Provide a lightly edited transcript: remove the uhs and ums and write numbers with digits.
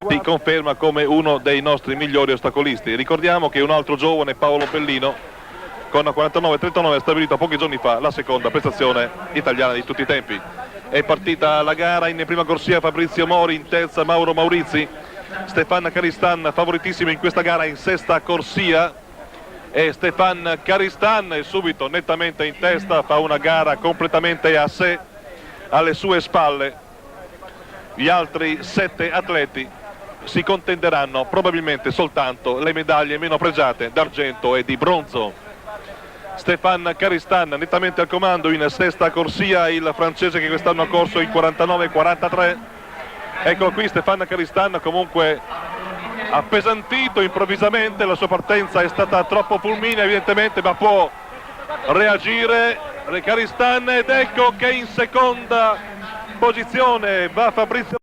si conferma come uno dei nostri migliori ostacolisti. Ricordiamo che un altro giovane, Paolo Pellino, con 49-39 ha stabilito pochi giorni fa la seconda prestazione italiana di tutti i tempi. È partita la gara, in prima corsia Fabrizio Mori, in terza Mauro Maurizi, Stefan Caristan favoritissimo in questa gara in sesta corsia, e Stefan Caristan è subito nettamente in testa, fa una gara completamente a sé, alle sue spalle. Gli altri 7 atleti si contenderanno probabilmente soltanto le medaglie meno pregiate d'argento e di bronzo. Stefan Caristan nettamente al comando in sesta corsia, il francese che quest'anno ha corso in 49-43. Eccolo qui Stefan Caristan, comunque appesantito improvvisamente, la sua partenza è stata troppo fulminea evidentemente, ma può reagire Caristan, ed ecco che in seconda posizione va Fabrizio